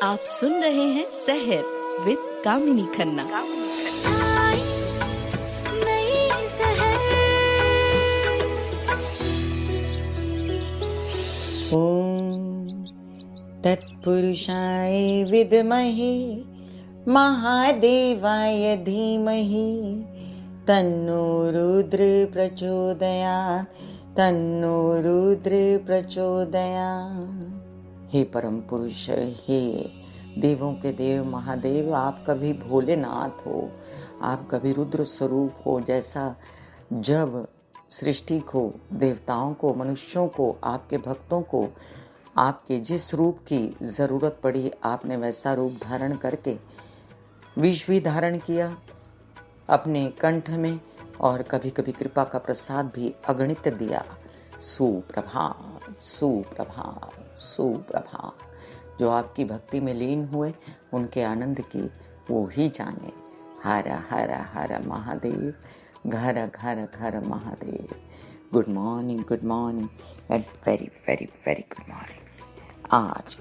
आप सुन रहे हैं सहर विद कामिनी खन्ना। ओम तत्पुरुषाय विद्महे महादेवाय धीमहि तन्नो रुद्र प्रचोदयात्। हे परम पुरुष, हे देवों के देव महादेव, आप कभी भोलेनाथ हो, आप कभी रुद्र स्वरूप हो। जैसा जब सृष्टि को, देवताओं को, मनुष्यों को, आपके भक्तों को आपके जिस रूप की ज़रूरत पड़ी, आपने वैसा रूप धारण करके विष भी धारण किया अपने कंठ में, और कभी कभी कृपा का प्रसाद भी अगणित दिया। सुप्रभात, सुप्रभात, सुप्रभात। जो आपकी भक्ति में लीन हुए, उनके आनंद की वो ही जाने। हर हर हर महादेव, घर घर घर Mahadev. Good morning and very very very good morning. आज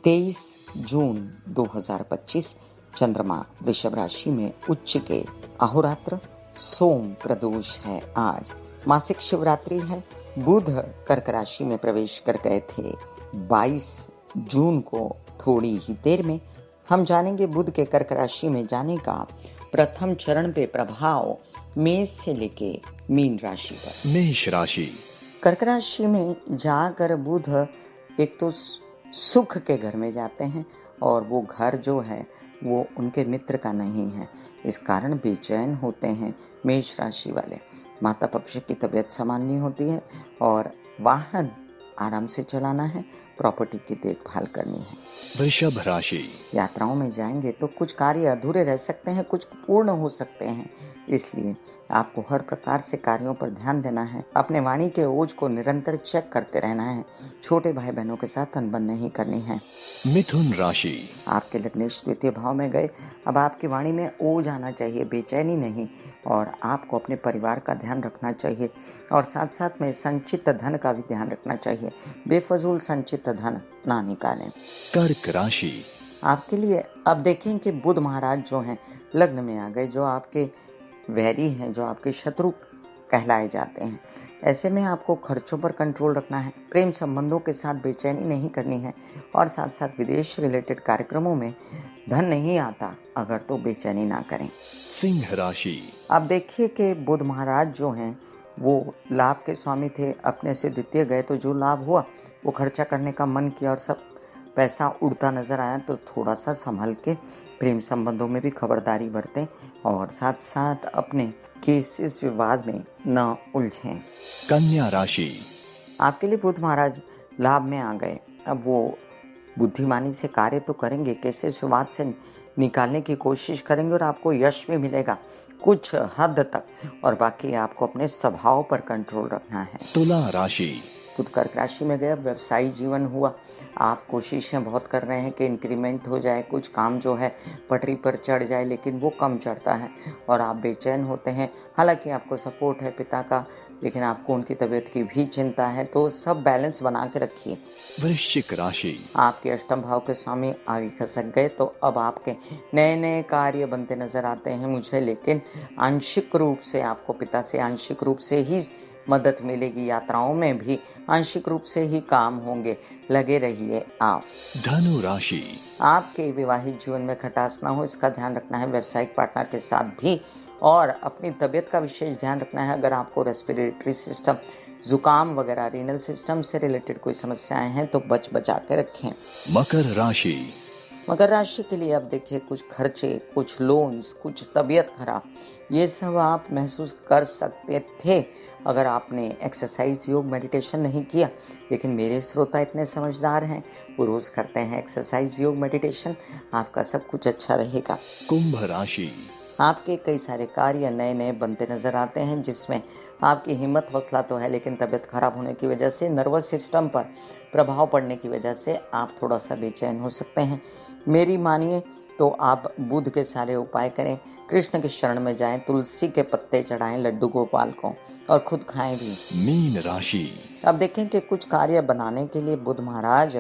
23 जून 2025, चंद्रमा वृषभ राशि में उच्च के अहोरात्र सोम प्रदोष है। आज मासिक शिवरात्रि है। बुध कर्क राशि में प्रवेश कर गए थे 22 जून को। थोड़ी ही देर में हम जानेंगे बुध के कर्क राशि में जाने का प्रथम चरण पे प्रभाव मेष से लेके मीन राशि पर। मेष राशि। कर्क राशि में जाकर बुध एक तो सुख के घर में जाते हैं, और वो घर जो है वो उनके मित्र का नहीं है। इस कारण बेचैन होते हैं मेष राशि वाले। माता पक्ष की तबीयत संभालनी होती है, और वाहन आराम से चलाना है, प्रॉपर्टी की देखभाल करनी है। वृषभ राशि। यात्राओं में जाएंगे तो कुछ कार्य अधूरे रह सकते हैं, कुछ पूर्ण हो सकते हैं, इसलिए आपको हर प्रकार से कार्यों पर ध्यान देना है। अपने वाणी के ओज को निरंतर चेक करते रहना है। छोटे भाई बहनों के साथ अनबन नहीं करनी है। मिथुन राशि। आपके लग्नेश द्वितीय भाव में गए, अब आपकी वाणी में ओज आना चाहिए, बेचैनी नहीं, और आपको अपने परिवार का ध्यान रखना चाहिए, और साथ साथ में संचित धन का भी ध्यान रखना चाहिए। बेफजूल संचित धन ना निकालें। कर्क राशि। आपके लिए अब देखें कि बुध महाराज जो हैं लग्न में आ गए, जो आपके वैरी हैं, जो आपके शत्रु कहलाए जाते हैं। ऐसे में आपको खर्चों पर कंट्रोल रखना है, प्रेम संबंधों के साथ बेचैनी नहीं करनी है, और साथ साथ विदेश रिलेटेड कार्यक्रमों में धन नहीं आता अगर तो बेचैनी ना करें। सिंह राशि। अब देखिए कि बुध महाराज जो हैं वो लाभ के स्वामी थे, अपने से द्वितीय गए तो जो लाभ हुआ वो खर्चा करने का मन किया, और सब पैसा उड़ता नजर आया। तो थोड़ा सा संभल के प्रेम संबंधों में भी खबरदारी बरतें, और साथ साथ अपने केसेस विवाद में न उलझें। कन्या राशि। आपके लिए बुध महाराज लाभ में आ गए। अब वो बुद्धिमानी से कार्य तो करेंगे, केसेस विवाद से निकालने की कोशिश करेंगे, और आपको यश भी मिलेगा कुछ हद तक, और बाकी आपको अपने स्वभाव पर कंट्रोल रखना है। तुला राशि। बुध कर्क राशि में गया, व्यवसायिक जीवन हुआ। आप कोशिशें बहुत कर रहे हैं कि इंक्रीमेंट हो जाए, कुछ काम जो है पटरी पर चढ़ जाए, लेकिन वो कम चढ़ता है और आप बेचैन होते हैं। हालांकि आपको सपोर्ट है पिता का, लेकिन आपको उनकी तबीयत की भी चिंता है, तो सब बैलेंस बना के रखिए। वृश्चिक राशि। आपके अष्टम भाव के स्वामी आगे खसक गए, तो अब आपके नए नए कार्य बनते नजर आते हैं मुझे, लेकिन आंशिक रूप से आपको पिता से आंशिक रूप से ही मदद मिलेगी। यात्राओं में भी आंशिक रूप से ही काम होंगे, लगे रहिए आप। धनु राशि। आपके वैवाहिक जीवन में खटास ना हो, इसका ध्यान रखना है, व्यावसायिक पार्टनर के साथ भी, और अपनी तबीयत का विशेष ध्यान रखना है। अगर आपको रेस्पिरेटरी सिस्टम, जुकाम वगैरह, रीनल सिस्टम से रिलेटेड कोई समस्याएं हैं तो बचा के रखें। मकर राशि। मकर राशि के लिए अब देखिए कुछ खर्चे, कुछ लोन्स, कुछ तबीयत खराब, ये सब आप महसूस कर सकते थे अगर आपने एक्सरसाइज, योग, मेडिटेशन नहीं किया। लेकिन मेरे श्रोता इतने समझदार हैं, वो रोज करते हैं एक्सरसाइज, योग, मेडिटेशन। आपका सब कुछ अच्छा रहेगा। कुंभ राशि। आपके कई सारे कार्य नए नए बनते नजर आते हैं, जिसमें आपकी हिम्मत हौसला तो है, लेकिन तबीयत खराब होने की वजह से, नर्वस सिस्टम पर प्रभाव पड़ने की वजह से आप थोड़ा सा बेचैन हो सकते हैं। मेरी मानिए तो आप बुध के सारे उपाय करें, कृष्ण के शरण में जाएं, तुलसी के पत्ते चढ़ाएं लड्डू गोपाल को, और खुद खाएं भी। मीन राशि। अब देखें कि कुछ कार्य बनाने के लिए बुध महाराज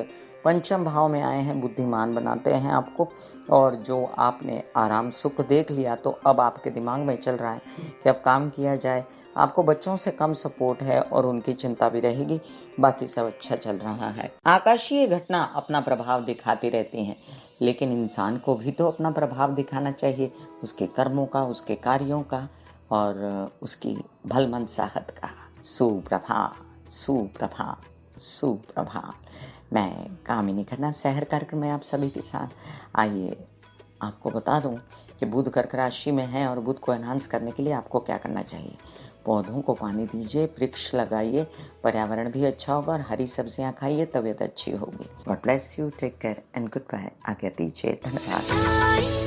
पंचम भाव में आए हैं, बुद्धिमान बनाते हैं आपको। और जो आपने आराम सुख देख लिया तो अब आपके दिमाग में चल रहा है कि अब काम किया जाए। आपको बच्चों से कम सपोर्ट है और उनकी चिंता भी रहेगी, बाकी सब अच्छा चल रहा है। आकाशीय घटना अपना प्रभाव दिखाती रहती हैं, लेकिन इंसान को भी तो अपना प्रभाव दिखाना चाहिए, उसके कर्मों का, उसके कार्यों का और उसकी भलमनसाहत का। सुप्रभात, सुप्रभात, सुप्रभात। मैं कामिनी खन्ना शहर कार्यक्रम में आप सभी के साथ। आइए आपको बता दूं कि बुध कर्क राशि में है और बुध को एनहांस करने के लिए आपको क्या करना चाहिए। पौधों को पानी दीजिए, वृक्ष लगाइए, पर्यावरण भी अच्छा होगा और हरी सब्जियां खाइए, तबीयत अच्छी होगी। God bless you, take care and good bye. आज्ञा दीजिए, धन्यवाद।